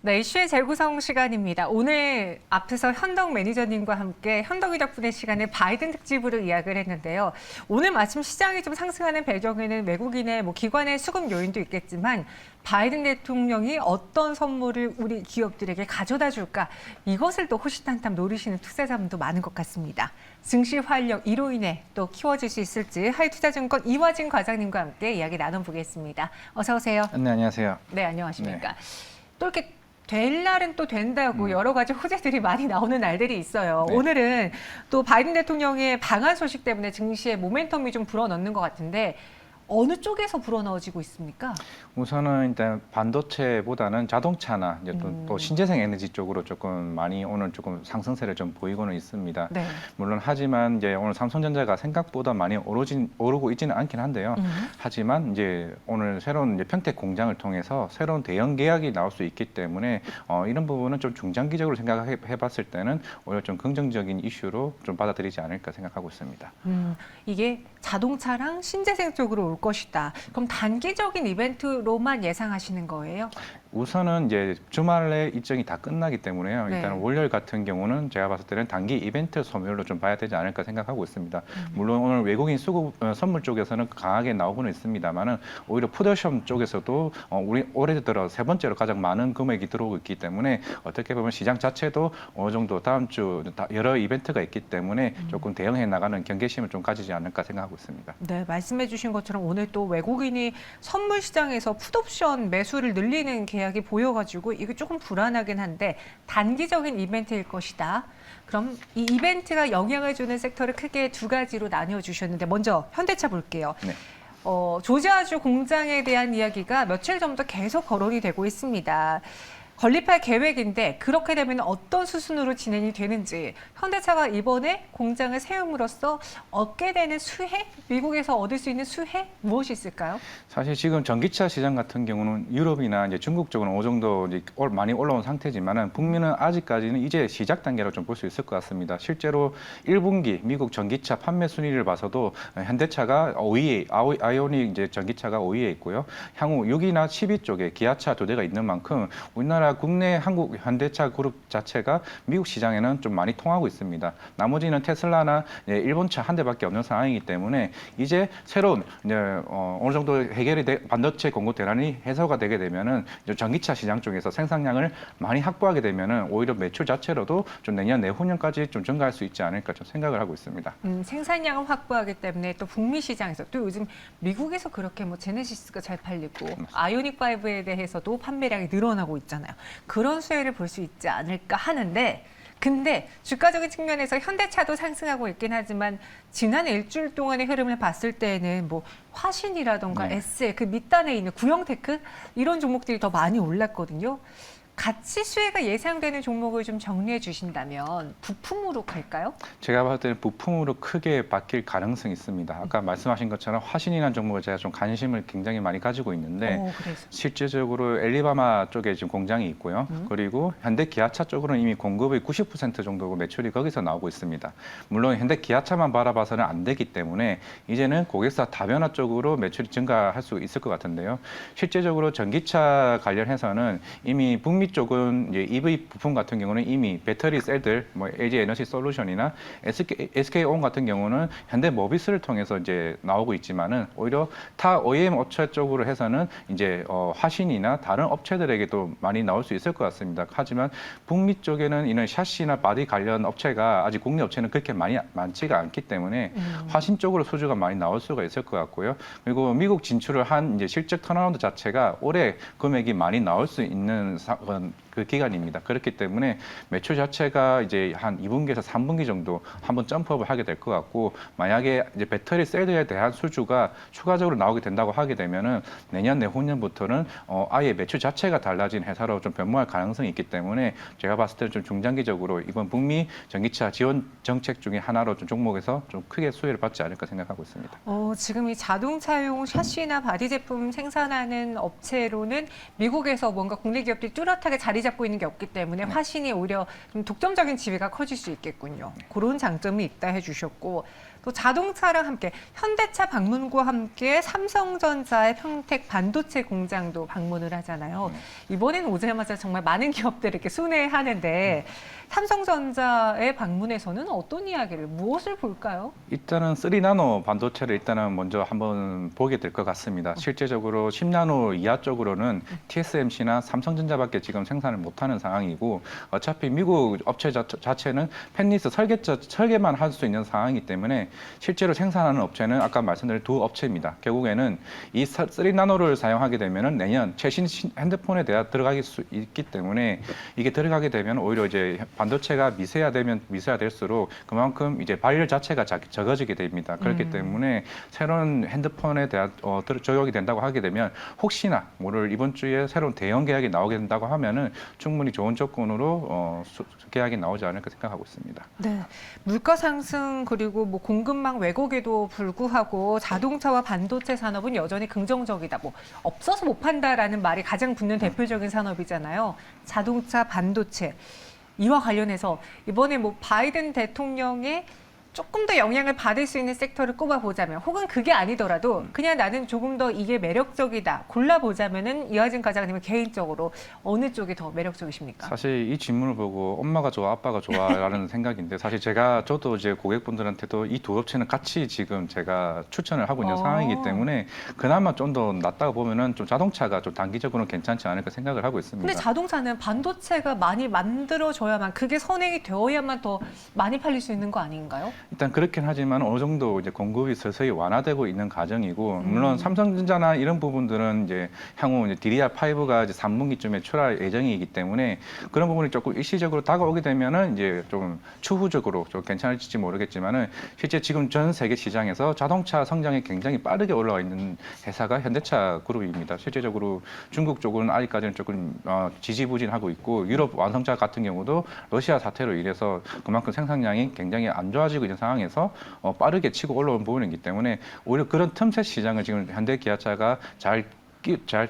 네, 이슈의 재구성 시간입니다. 오늘 앞에서 현덕 매니저님과 함께 현덕이 덕분에 시간에 바이든 특집으로 이야기를 했는데요. 오늘 마침 시장이 좀 상승하는 배경에는 외국인의 기관의 수급 요인도 있겠지만 바이든 대통령이 어떤 선물을 우리 기업들에게 가져다 줄까 이것을 또 호시탐탐 노리시는 투자자분도 많은 것 같습니다. 증시 활력 이로 인해 또 키워질 수 있을지 하이투자증권 이화진 과장님과 함께 이야기 나눠보겠습니다. 어서 오세요. 네, 안녕하세요. 네, 안녕하십니까. 또 이렇게 될 날은 또 된다고 여러 가지 호재들이 많이 나오는 날들이 있어요. 네. 오늘은 또 바이든 대통령의 방한 소식 때문에 증시에 모멘텀이 좀 불어넣는 것 같은데 어느 쪽에서 불어넣어지고 있습니까? 우선은 일단 반도체보다는 자동차나 이제 또 신재생 에너지 쪽으로 조금 많이 오늘 조금 상승세를 좀 보이고는 있습니다. 네. 물론 하지만 이제 오늘 삼성전자가 생각보다 많이 오르고 있지는 않긴 한데요. 하지만 이제 오늘 새로운 이제 평택 공장을 통해서 새로운 대형 계약이 나올 수 있기 때문에 이런 부분은 좀 중장기적으로 생각해봤을 때는 오히려 좀 긍정적인 이슈로 좀 받아들이지 않을까 생각하고 있습니다. 이게 자동차랑 신재생 쪽으로 올 것이다. 그럼 단기적인 이벤트로만 예상하시는 거예요? 우선은 이제 주말에 일정이 다 끝나기 때문에요. 네. 일단 월요일 같은 경우는 제가 봤을 때는 단기 이벤트 소멸로 좀 봐야 되지 않을까 생각하고 있습니다. 물론 오늘 외국인 수급 선물 쪽에서는 강하게 나오고는 있습니다만은 오히려 푸드숍 쪽에서도 우리 올해 들어 세 번째로 가장 많은 금액이 들어오고 있기 때문에 어떻게 보면 시장 자체도 어느 정도 다음 주 여러 이벤트가 있기 때문에 조금 대응해 나가는 경계심을 좀 가지지 않을까 생각하고 있습니다. 네, 말씀해 주신 것처럼 오늘 또 외국인이 선물 시장에서 풋옵션 매수를 늘리는 계약이 보여가지고 이게 조금 불안하긴 한데 단기적인 이벤트일 것이다. 그럼 이 이벤트가 영향을 주는 섹터를 크게 두 가지로 나뉘어 주셨는데 먼저 현대차 볼게요. 네. 조지아주 공장에 대한 이야기가 며칠 전부터 계속 거론이 되고 있습니다. 건립할 계획인데 그렇게 되면 어떤 수순으로 진행이 되는지 현대차가 이번에 공장을 세움으로써 얻게 되는 수혜? 미국에서 얻을 수 있는 수혜? 무엇이 있을까요? 사실 지금 전기차 시장 같은 경우는 유럽이나 이제 중국 쪽은 어느 정도 이제 많이 올라온 상태지만은 북미는 아직까지는 이제 시작 단계로 좀 볼 수 있을 것 같습니다. 실제로 1분기 미국 전기차 판매 순위를 봐서도 현대차가 5위에 아이오닉 이제 전기차가 5위에 있고요. 향후 6위나 10위 쪽에 기아차 두 대가 있는 만큼 우리나라 국내 한국 현대차 그룹 자체가 미국 시장에는 좀 많이 통하고 있습니다. 나머지는 테슬라나 일본차 한 대밖에 없는 상황이기 때문에 이제 새로운 이제 어느 정도 반도체 공급 대란이 해소가 되게 되면은 이제 전기차 시장 쪽에서 생산량을 많이 확보하게 되면은 오히려 매출 자체로도 좀 내년 내후년까지 좀 증가할 수 있지 않을까 좀 생각을 하고 있습니다. 생산량을 확보하기 때문에 또 북미 시장에서 또 요즘 미국에서 그렇게 제네시스가 잘 팔리고 아이오닉 5에 대해서도 판매량이 늘어나고 있잖아요. 그런 수혜를 볼 수 있지 않을까 하는데 근데 주가적인 측면에서 현대차도 상승하고 있긴 하지만 지난 일주일 동안의 흐름을 봤을 때에는 화신이라던가 SL 그 밑단에 있는 구형테크 이런 종목들이 더 많이 올랐거든요. 가치 수혜가 예상되는 종목을 좀 정리해 주신다면 부품으로 갈까요? 제가 봤을 때는 부품으로 크게 바뀔 가능성이 있습니다. 아까 말씀하신 것처럼 화신이라는 종목을 제가 좀 관심을 굉장히 많이 가지고 있는데 실제적으로 엘리바마 쪽에 지금 공장이 있고요. 그리고 현대 기아차 쪽으로는 이미 공급의 90% 정도 매출이 거기서 나오고 있습니다. 물론 현대 기아차만 바라봐서는 안 되기 때문에 이제는 고객사 다변화 쪽으로 매출이 증가할 수 있을 것 같은데요. 실제적으로 전기차 관련해서는 이미 북미 쪽은 이제 EV 부품 같은 경우는 이미 배터리 셀들, LG 에너지 솔루션이나 SK온 같은 경우는 현대 모비스를 통해서 이제 나오고 있지만은 오히려 타 OEM 업체 쪽으로 해서는 이제 화신이나 다른 업체들에게도 많이 나올 수 있을 것 같습니다. 하지만 북미 쪽에는 이런 샤시나 바디 관련 업체가 아직 국내 업체는 그렇게 많지가 않기 때문에 화신 쪽으로 수주가 많이 나올 수가 있을 것 같고요. 그리고 미국 진출을 한 이제 실적 턴어라운드 자체가 올해 금액이 많이 나올 수 있는 그 기간입니다. 그렇기 때문에 매출 자체가 이제 한 2분기에서 3분기 정도 한번 점프업을 하게 될 것 같고 만약에 이제 배터리 셀에 대한 수주가 추가적으로 나오게 된다고 하게 되면은 내년 내후년부터는 아예 매출 자체가 달라진 회사로 좀 변모할 가능성이 있기 때문에 제가 봤을 때는 좀 중장기적으로 이번 북미 전기차 지원 정책 중에 하나로 좀 종목에서 좀 크게 수혜를 받지 않을까 생각하고 있습니다. 지금 이 자동차용 샤시나 바디 제품 생산하는 업체로는 미국에서 뭔가 국내 기업들이 뚜렷하게 자리 잡고 있는 게 없기 때문에 화신이 오히려 좀 독점적인 지위가 커질 수 있겠군요. 그런 장점이 있다 해주셨고 또 자동차랑 함께 현대차 방문과 함께 삼성전자의 평택 반도체 공장도 방문을 하잖아요. 이번엔 오자마자 정말 많은 기업들을 이렇게 순회하는데 삼성전자의 방문에서는 어떤 이야기를 무엇을 볼까요? 일단은 3나노 반도체를 일단은 먼저 한번 보게 될 것 같습니다. 실제적으로 10나노 이하 쪽으로는 TSMC나 삼성전자밖에 지금 생산을 못하는 상황이고 어차피 미국 업체 자체는 팹리스 설계만 할 수 있는 상황이기 때문에 실제로 생산하는 업체는 아까 말씀드린 두 업체입니다. 결국에는 이 3나노를 사용하게 되면은 내년 최신 핸드폰에 들어가기 수 있기 때문에 이게 들어가게 되면 오히려 이제 반도체가 미세화될수록 그만큼 이제 발열 자체가 적어지게 됩니다. 그렇기 때문에 새로운 핸드폰에 대한 적용이 된다고 하게 되면 혹시나 모를 이번 주에 새로운 대형 계약이 나오게 된다고 하면은 충분히 좋은 조건으로 계약이 나오지 않을까 생각하고 있습니다. 네, 물가 상승 그리고 뭐 공급망 왜곡에도 불구하고 자동차와 반도체 산업은 여전히 긍정적이다. 뭐 없어서 못 판다라는 말이 가장 붙는 대표적인 산업이잖아요. 자동차, 반도체. 이와 관련해서 이번에 뭐 바이든 대통령의 조금 더 영향을 받을 수 있는 섹터를 꼽아보자면 혹은 그게 아니더라도 그냥 나는 조금 더 이게 매력적이다 골라보자면은 이화진 과장님은 개인적으로 어느 쪽이 더 매력적이십니까? 사실 이 질문을 보고 엄마가 좋아 아빠가 좋아라는 생각인데 사실 저도 이제 고객분들한테도 이 두 업체는 같이 지금 제가 추천을 하고 있는 상황이기 때문에 그나마 좀 더 낫다고 보면은 좀 자동차가 좀 단기적으로는 괜찮지 않을까 생각을 하고 있습니다. 근데 자동차는 반도체가 많이 만들어져야만 그게 선행이 되어야만 더 많이 팔릴 수 있는 거 아닌가요? 일단 그렇긴 하지만 어느 정도 이제 공급이 서서히 완화되고 있는 과정이고 물론 삼성전자나 이런 부분들은 이제 향후 이제 DDR5가 이제 3분기쯤에 출할 예정이기 때문에 그런 부분이 조금 일시적으로 다가오게 되면은 이제 좀 추후적으로 좀 괜찮을지 모르겠지만은 실제 지금 전 세계 시장에서 자동차 성장이 굉장히 빠르게 올라와 있는 회사가 현대차 그룹입니다. 실제적으로 중국 쪽은 아직까지는 조금 지지부진하고 있고 유럽 완성차 같은 경우도 러시아 사태로 인해서 그만큼 생산량이 굉장히 안 좋아지고 있는 상황에서 빠르게 치고 올라온 부분이기 때문에 오히려 그런 틈새 시장을 지금 현대 기아차가 잘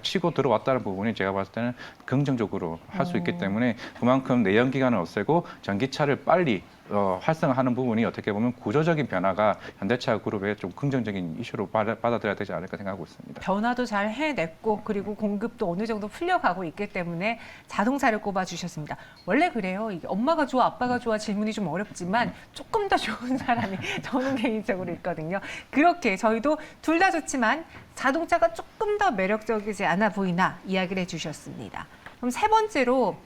치고 들어왔다는 부분이 제가 봤을 때는 긍정적으로 할 수 있기 때문에 그만큼 내연 기관을 없애고 전기차를 빨리 활성화하는 부분이 어떻게 보면 구조적인 변화가 현대차 그룹의 좀 긍정적인 이슈로 받아들여야 되지 않을까 생각하고 있습니다. 변화도 잘 해냈고 그리고 공급도 어느 정도 풀려가고 있기 때문에 자동차를 꼽아주셨습니다. 원래 그래요. 이게 엄마가 좋아 아빠가 좋아 질문이 좀 어렵지만 조금 더 좋은 사람이 저는 개인적으로 있거든요. 그렇게 저희도 둘 다 좋지만 자동차가 조금 더 매력적이지 않아 보이나 이야기를 해주셨습니다. 그럼 세 번째로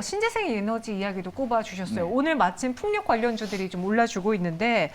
신재생 에너지 이야기도 꼽아주셨어요. 네. 오늘 마침 풍력 관련주들이 좀 올라주고 있는데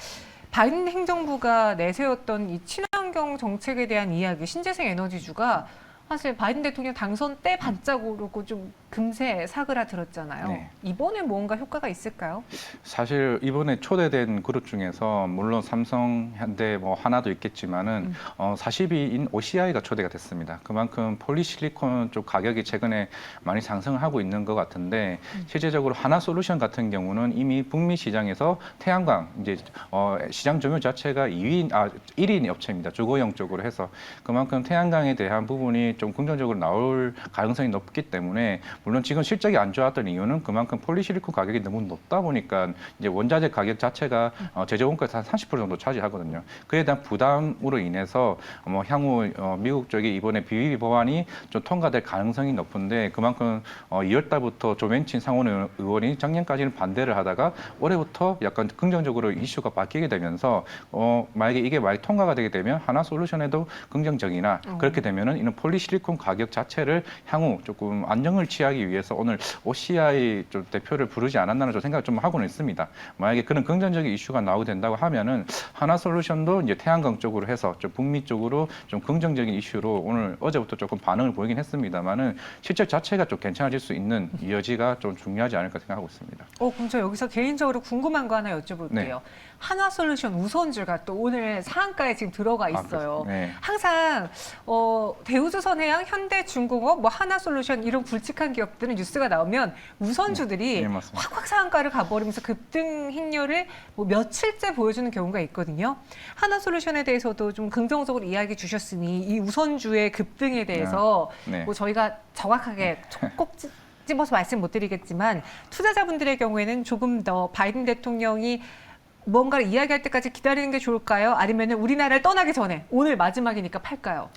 바이든 행정부가 내세웠던 이 친환경 정책에 대한 이야기, 신재생 에너지주가 사실 바이든 대통령 당선 때 반짝 오르고 좀 금세 사그라들었잖아요. 네. 이번에 뭔가 효과가 있을까요? 사실 이번에 초대된 그룹 중에서 물론 삼성, 현대, 뭐 하나도 있겠지만은 40위인 OCI가 초대가 됐습니다. 그만큼 폴리실리콘 쪽 가격이 최근에 많이 상승을 하고 있는 것 같은데 실제적으로 하나솔루션 같은 경우는 이미 북미 시장에서 태양광 이제 시장 점유율 자체가 1위 업체입니다. 주거용 쪽으로 해서 그만큼 태양광에 대한 부분이 좀 긍정적으로 나올 가능성이 높기 때문에 물론 지금 실적이 안 좋았던 이유는 그만큼 폴리실리콘 가격이 너무 높다 보니까 이제 원자재 가격 자체가 제조 원가에서 한 30% 정도 차지하거든요. 그에 대한 부담으로 인해서 향후 미국 쪽이 이번에 BBB 법안이 좀 통과될 가능성이 높은데 그만큼 2월 달부터 조men친 상원 의원이 작년까지는 반대를 하다가 올해부터 약간 긍정적으로 이슈가 바뀌게 되면서 만약에 이게 통과가 되게 되면 하나솔루션에도 긍정적이나 그렇게 되면은 이런 폴리실리콘 가격 자체를 향후 조금 안정을 취하기 위해서 오늘 OCI 좀 대표를 부르지 않았나는 좀 생각을 좀 하고는 있습니다. 만약에 그런 긍정적인 이슈가 나오게 된다고 하면은 하나솔루션도 이제 태양광 쪽으로 해서 좀 북미 쪽으로 좀 긍정적인 이슈로 오늘 어제부터 조금 반응을 보이긴 했습니다만은 실적 자체가 좀 괜찮아질 수 있는 여지가 좀 중요하지 않을까 생각하고 있습니다. 그럼 저 여기서 개인적으로 궁금한 거 하나 여쭤볼게요. 네. 하나솔루션 우선주가 또 오늘 상한가에 지금 들어가 있어요. 네. 항상 대우조선해양, 현대중공업, 뭐 하나솔루션 이런 굵직한 기업들은 뉴스가 나오면 우선주들이 네, 맞습니다. 확확 상한가를 가버리면서 급등 행렬을 뭐 며칠째 보여주는 경우가 있거든요. 하나솔루션에 대해서도 좀 긍정적으로 이야기 주셨으니 이 우선주의 급등에 대해서 네. 뭐 저희가 정확하게 꼭 찝어서 말씀 못 드리겠지만 투자자분들의 경우에는 조금 더 바이든 대통령이 뭔가를 이야기할 때까지 기다리는 게 좋을까요? 아니면 우리나라를 떠나기 전에 오늘 마지막이니까 팔까요?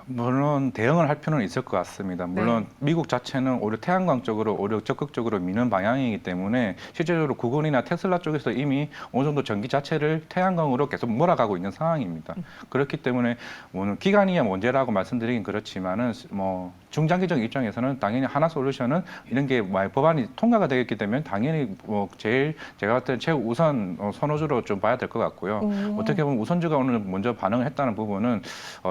물론 대응을 할 필요는 있을 것 같습니다. 물론 네. 미국 자체는 오히려 태양광 쪽으로 오히려 적극적으로 미는 방향이기 때문에 실제적으로 구글이나 테슬라 쪽에서 이미 어느 정도 전기 자체를 태양광으로 계속 몰아가고 있는 상황입니다. 그렇기 때문에 오늘 기간이야 문제라고 말씀드리긴 그렇지만은 뭐 중장기적 입장에서는 당연히 하나솔루션은 이런 게 법안이 통과가 되겠기 때문에 당연히 뭐 제일 제가 봤을 때 최우선 선호주로 좀 봐야 될 것 같고요. 어떻게 보면 우선주가 오늘 먼저 반응을 했다는 부분은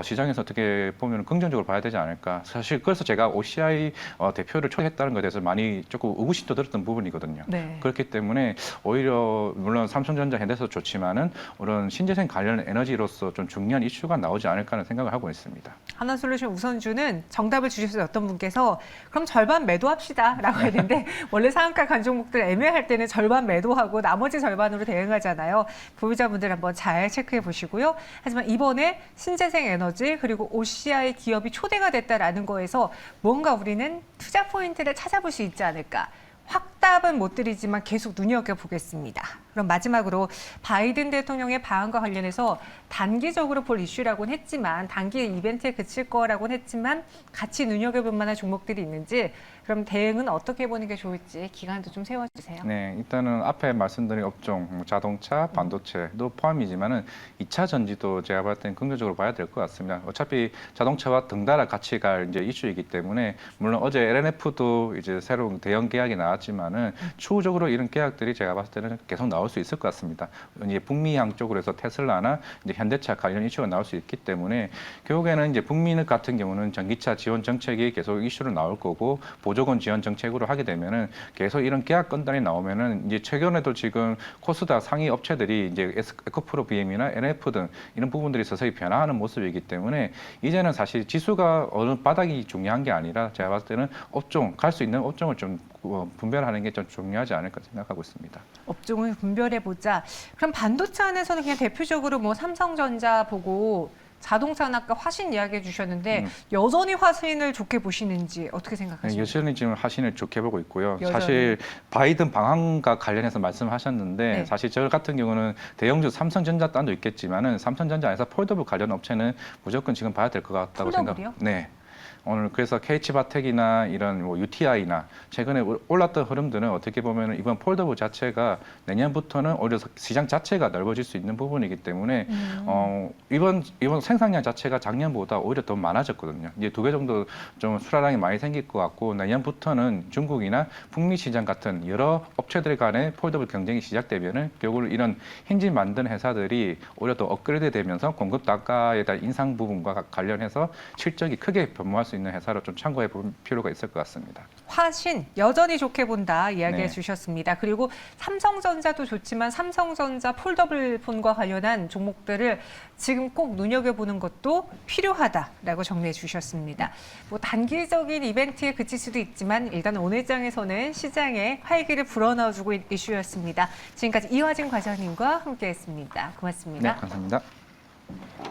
시장에서 어떻게 보면 긍정적으로 봐야 되지 않을까. 사실 그래서 제가 OCI 대표를 초대했다는 것에 대해서 많이 조금 의구심도 들었던 부분이거든요. 네. 그렇기 때문에 오히려 물론 삼성전자, 현대에서 좋지만은 이런 신재생 관련 에너지로서 좀 중요한 이슈가 나오지 않을까 하는 생각을 하고 있습니다. 하나솔루션 우선주는 정답을 주셔서 어떤 분께서 그럼 절반 매도합시다라고 했는데 원래 상한가 간 종목들 애매할 때는 절반 매도하고 나머지 절반으로 대응하잖아요. 보유자분들 한번 잘 체크해 보시고요. 하지만 이번에 신재생 에너지 그리고 OCI 기업이 초대가 됐다라는 거에서 뭔가 우리는 투자 포인트를 찾아볼 수 있지 않을까. 확답은 못 드리지만 계속 눈여겨보겠습니다. 그럼 마지막으로 바이든 대통령의 방한과 관련해서 단기적으로 볼 이슈라고는 했지만 단기 이벤트에 그칠 거라고는 했지만 같이 눈여겨볼 만한 종목들이 있는지 그럼 대응은 어떻게 보는 게 좋을지 기간도 좀 세워주세요. 네, 일단은 앞에 말씀드린 업종, 뭐 자동차, 반도체도 포함이지만은 2차 전지도 제가 봤을 때는 긍정적으로 봐야 될 것 같습니다. 어차피 자동차와 등달아 같이 갈 이제 이슈이기 때문에 물론 어제 LNF도 이제 새로운 대형 계약이 나왔지만은 추후적으로 이런 계약들이 제가 봤을 때는 계속 나올 수 있을 것 같습니다. 이제 북미 양쪽으로 해서 테슬라나 이제 현대차 관련 이슈가 나올 수 있기 때문에 결국에는 이제 북미 같은 경우는 전기차 지원 정책이 계속 이슈로 나올 거고 보조금 지원 정책으로 하게 되면은 계속 이런 계약 건단이 나오면은 이제 최근에도 지금 코스닥 상위 업체들이 이제 에코프로 BM이나 NF 등 이런 부분들이 서서히 변화하는 모습이기 때문에 이제는 사실 지수가 어느 바닥이 중요한 게 아니라 제가 봤을 때는 업종 갈 수 있는 업종을 좀 분별하는 게 좀 중요하지 않을까 생각하고 있습니다. 업종을 분별해 보자. 그럼 반도체 안에서는 그냥 대표적으로 뭐 삼성전자 보고 자동차는 아까 화신 이야기해 주셨는데 여전히 화신을 좋게 보시는지 어떻게 생각하십니까? 여전히 지금 화신을 좋게 보고 있고요. 여전히. 사실 바이든 방한과 관련해서 말씀하셨는데 네. 사실 저 같은 경우는 대형주 삼성전자 단도 있겠지만은 삼성전자 안에서 폴더블 관련 업체는 무조건 지금 봐야 될 것 같다고 폴더블이요? 네. 오늘 그래서 KH바텍이나 이런 뭐 UTI나 최근에 올랐던 흐름들은 어떻게 보면 이번 폴더블 자체가 내년부터는 오히려 시장 자체가 넓어질 수 있는 부분이기 때문에 이번 생산량 자체가 작년보다 오히려 더 많아졌거든요. 이제 2배 정도 좀 수라량이 많이 생길 것 같고 내년부터는 중국이나 북미 시장 같은 여러 업체들 간의 폴더블 경쟁이 시작되면은 결국 이런 힌지 만든 회사들이 오히려 더 업그레이드되면서 공급 단가에 대한 인상 부분과 관련해서 실적이 크게 변모할 수 있는 회사로 좀 참고해 볼 필요가 있을 것 같습니다. 화신 여전히 좋게 본다 이야기해 네. 주셨습니다. 그리고 삼성전자도 좋지만 삼성전자 폴더블 폰과 관련한 종목들을 지금 꼭 눈여겨보는 것도 필요하다라고 정리해 주셨습니다. 뭐 단기적인 이벤트에 그칠 수도 있지만 일단 오늘 장에서는 시장에 활기를 불어넣어주고 있는 이슈였습니다. 지금까지 이화진 과장님과 함께했습니다. 고맙습니다. 네, 감사합니다.